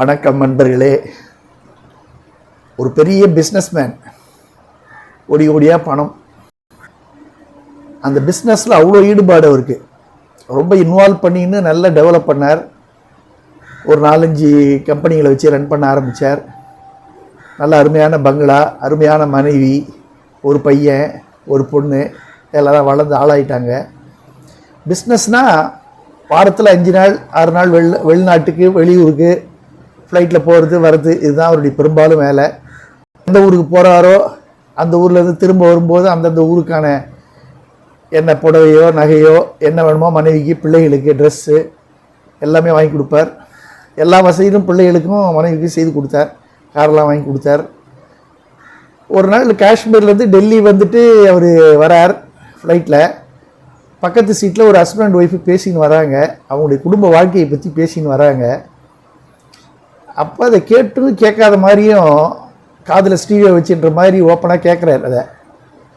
வணக்கம் நண்பர்களே. ஒரு பெரிய பிஸ்னஸ்மேன், ஓடியாக பணம். அந்த பிஸ்னஸில் அவ்வளோ ஈடுபாடு அவருக்கு. ரொம்ப இன்வால்வ் பண்ணின்னு நல்லா டெவலப் பண்ணார். ஒரு 4-5 கம்பெனிகளை வச்சு ரன் பண்ண ஆரம்பித்தார். நல்ல அருமையான பங்களா, அருமையான மனைவி, ஒரு பையன், ஒரு பொண்ணு, எல்லோரும் வளர்ந்து ஆளாயிட்டாங்க. பிஸ்னஸ்னால் வாரத்தில் 5 நாள் 6 நாள் வெளிநாட்டுக்கு வெளியூருக்கு ஃப்ளைட்டில் போகிறது வர்றது, இதுதான் அவருடைய பெரும்பாலும் வேலை. எந்த ஊருக்கு போகிறாரோ அந்த ஊர்லேருந்து திரும்ப வரும்போது அந்தந்த ஊருக்கான என்ன புடவையோ நகையோ என்ன வேணுமோ மனைவிக்கு பிள்ளைகளுக்கு ட்ரெஸ்ஸு எல்லாமே வாங்கி கொடுப்பார். எல்லா வசதியும் பிள்ளைகளுக்கும் மனைவிக்கு செய்து கொடுத்தார். காரெலாம் வாங்கி கொடுத்தார். ஒரு நாள் காஷ்மீர்லேருந்து டெல்லி வந்துட்டு அவர் வரார் ஃப்ளைட்டில். பக்கத்து சீட்டில் ஒரு ஹஸ்பண்ட் ஒய்ஃபு பேசின்னு வராங்க. அவங்களுடைய குடும்ப வாழ்க்கையை பற்றி பேசின்னு வராங்க. அப்போ அதை கேட்காத மாதிரியும் காதில் ஸ்டீரியோ வச்சுன்ற மாதிரி ஓப்பனாக கேட்குறார். அதை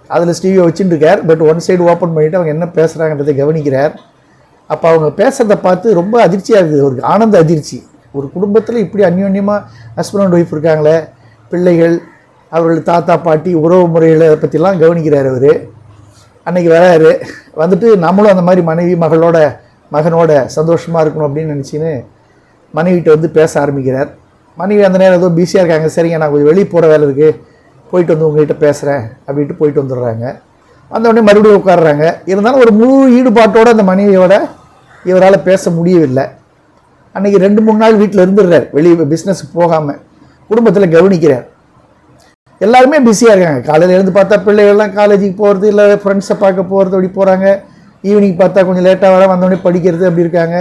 அதில் ஸ்டீரியோ வச்சுட்டுருக்கார். பட் ஒன் சைடு ஓப்பன் பண்ணிவிட்டு அவங்க என்ன பேசுகிறாங்கன்றதை கவனிக்கிறார். அப்போ அவங்க பேசுகிறத பார்த்து ரொம்ப அதிர்ச்சியாக இருக்குது. ஒரு ஆனந்த அதிர்ச்சி. ஒரு குடும்பத்தில் இப்படி அந்யோன்யமாக ஹஸ்பண்ட் அண்ட் ஒய்ஃப் இருக்காங்களே, பிள்ளைகள், அவர்கள் தாத்தா பாட்டி உறவு முறைகளை பற்றிலாம் கவனிக்கிறார் அவர். அன்றைக்கி வராரு. வந்துட்டு நம்மளும் அந்த மாதிரி மனைவி மகனோட சந்தோஷமாக இருக்கணும் அப்படின்னு நினச்சின்னு மனைவிட்ட வந்து பேச ஆரம்பிக்கிறார். மனைவி அந்த நேரம் ஏதோ பிஸியாக இருக்காங்க. சரிங்க, நான் கொஞ்சம் வெளியே போகிற வேலை இருக்குது, போயிட்டு வந்து உங்கள்கிட்ட பேசுகிறேன் அப்படின்ட்டு போயிட்டு வந்துடுறாங்க. வந்தவுடனே மறுபடியும் உட்காடுறாங்க. இருந்தாலும் ஒரு முழு ஈடுபாட்டோடு அந்த மனைவியோட இவரால் பேச முடியவில்லை. அன்றைக்கி 2-3 நாள் வீட்டில் இருந்துடுறார். வெளியே பிஸ்னஸுக்கு போகாமல் குடும்பத்தில் கவனிக்கிறார். எல்லாருமே பிஸியாக இருக்காங்க. காலையில் எழுந்து பார்த்தா பிள்ளைகள்லாம் காலேஜுக்கு போகிறது, இல்லை ஃப்ரெண்ட்ஸை பார்க்க போகிறது, அப்படி போகிறாங்க. ஈவினிங் பார்த்தா கொஞ்சம் லேட்டாக வந்தோடனே படிக்கிறது, அப்படி இருக்காங்க.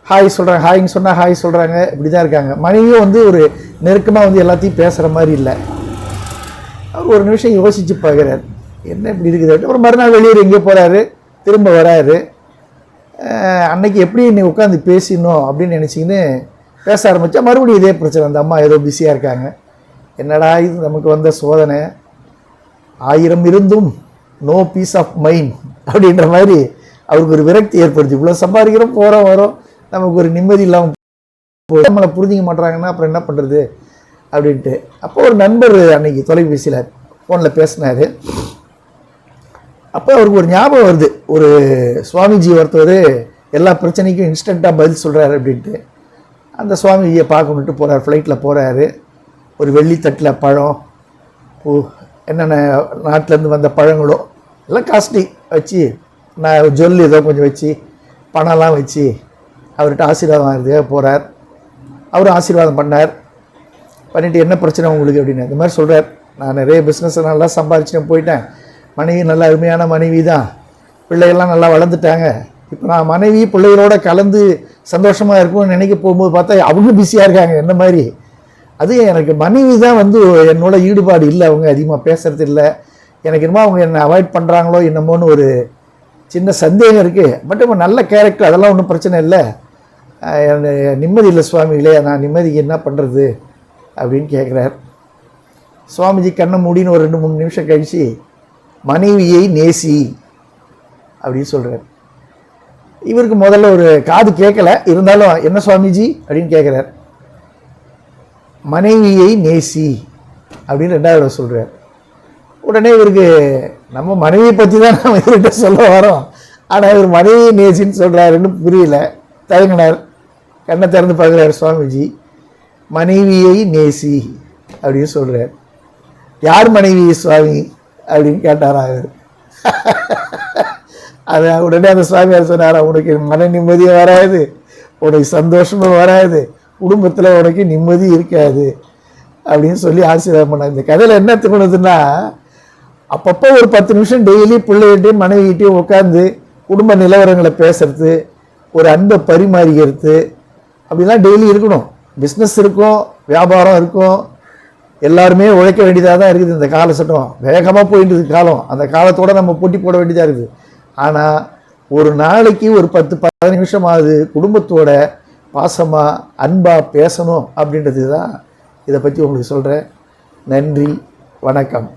ஹாய் சொல்கிறாங்க, ஹாய்ன்னு சொன்னால் ஹாய் சொல்கிறாங்க, இப்படி தான் இருக்காங்க. மனைவியும் வந்து ஒரு நெருக்கமாக வந்து எல்லாத்தையும் பேசுகிற மாதிரி இல்லை. அவர் ஒரு நிமிஷம் யோசித்து பார்க்குறாரு, என்ன இப்படி இருக்குது. ஒரு மறுநாள் வெளியூர் எங்கேயோ போகிறாரு, திரும்ப வராரு. அன்னைக்கு எப்படி நீ உட்காந்து பேசினோம் அப்படின்னு நினச்சிக்கின்னு பேச ஆரம்பித்தா மறுபடியும் இதே பிரச்சனை. அந்த அம்மா ஏதோ பிஸியாக இருக்காங்க. என்னடா இது நமக்கு வந்த சோதனை, 1000 இருந்தும் நோ பீஸ் ஆஃப் மைண்ட் அப்படின்ற மாதிரி அவருக்கு ஒரு விரக்தி ஏற்படுத்தி, இவ்வளோ சம்பாதிக்கிறோம், போகிறோம் வரோம், நமக்கு ஒரு நிம்மதி இல்லாமல் நம்மளை புரிஞ்சிக்க மாட்டாங்கன்னா அப்புறம் என்ன பண்ணுறது அப்படின்ட்டு. அப்போ ஒரு நண்பர் அன்னைக்கு தொலைபேசியில் ஃபோனில் பேசினார். அப்போ அவருக்கு ஒரு ஞாபகம் வருது, ஒரு சுவாமிஜி ஒருத்தர் எல்லா பிரச்சனைக்கும் இன்ஸ்டண்ட்டாக பதில் சொல்கிறாரு அப்படின்ட்டு. அந்த சுவாமிஜியை பார்க்கணுன்ட்டு போகிறார். ஃப்ளைட்டில் போகிறாரு. ஒரு வெள்ளித்தட்டில் பழம், பூ, என்னென்ன நாட்டிலேருந்து வந்த பழங்களோ எல்லாம் காஸ்ட்லி வச்சு, நான் ஜொல் ஏதோ கொஞ்சம் வச்சு, பணம்லாம் வச்சு அவர்கிட்ட ஆசீர்வாதம் வாங்குறதுக்காக போகிறார். அவரும் ஆசீர்வாதம் பண்ணார். பண்ணிவிட்டு என்ன பிரச்சனை உங்களுக்கு அப்படின்னு இந்த மாதிரி சொல்கிறார். நான் நிறைய பிஸ்னஸை நல்லா சம்பாதிச்சுட்டு போயிட்டேன். மனைவி நல்ல அருமையான மனைவி தான், பிள்ளைகள்லாம் நல்லா வளர்ந்துட்டாங்க. இப்போ நான் மனைவி பிள்ளைகளோட கலந்து சந்தோஷமாக இருக்கும்னு நினைக்க போகும்போது பார்த்தா அவங்க பிஸியாக இருக்காங்க என்ன மாதிரி. அது எனக்கு மனைவி தான் வந்து என்னோட ஈடுபாடு இல்லை, அவங்க அதிகமாக பேசுகிறது இல்லை. எனக்கு என்னமோ அவங்க என்னை அவாய்ட் பண்ணுறாங்களோ என்னமோன்னு ஒரு சின்ன சந்தேகம் இருக்குது. பட் இப்போ நல்ல கேரக்டர், அதெல்லாம் ஒன்றும் பிரச்சனை இல்லை. நிம்மதி இல்லை சுவாமிகளே, நான் நிம்மதிக்கு என்ன பண்ணுறது அப்படின்னு கேட்குறார். சுவாமிஜி கண்ணை மூடின்னு ஒரு 2-3 நிமிஷம் கழித்து மனைவியை நேசி அப்படின்னு சொல்கிறார். இவருக்கு முதல்ல ஒரு காது கேட்கல, இருந்தாலும் என்ன சுவாமிஜி அப்படின்னு கேட்குறார். மனைவியை நேசி அப்படின்னு 2வது சொல்கிறார். உடனே இவருக்கு நம்ம மனைவியை பற்றி தான் நம்ம இவர்கிட்ட சொல்ல வரோம், ஆனால் இவர் மனைவியை நேசின்னு சொல்கிறாருன்னு புரியல. தயங்கினார். கண்ணை திறந்து பார்க்குறாரு சுவாமிஜி. மனைவியை நேசி அப்படின்னு சொல்கிறார். யார் மனைவி சுவாமி அப்படின்னு கேட்டாரா அவர். அது உடனே அந்த சுவாமியார் சொன்னாரா, உனக்கு மன நிம்மதியும் வராது, உனக்கு சந்தோஷமும் வராது, குடும்பத்தில் உனக்கு நிம்மதி இருக்காது அப்படின்னு சொல்லி ஆசீர்வாதம் பண்ணார். இந்த கதையில் என்ன தோணுதுன்னா, அப்பப்போ ஒரு 10 நிமிஷம் டெய்லி பிள்ளைகிட்டையும் மனைவிகிட்டையும் உட்காந்து குடும்ப நிலவரங்களை பேசுறது, ஒரு அன்பை பரிமாறிக்கிறது, அப்படிலாம் டெய்லி இருக்கணும். பிஸ்னஸ் இருக்கும், வியாபாரம் இருக்கும், எல்லாருமே உழைக்க வேண்டியதாக தான் இருக்குது. இந்த காலகட்டம் வேகமாக போயிட்டு இருக்கு காலம். அந்த காலத்தோடு நம்ம போட்டி போட வேண்டியதாக இருக்குது. ஆனால் ஒரு நாளைக்கு ஒரு 10-15 நிமிஷமாவது குடும்பத்தோட பாசமாக அன்பாக பேசணும் அப்படின்றது தான் இதை பற்றி உங்களுக்கு சொல்கிறேன். நன்றி, வணக்கம்.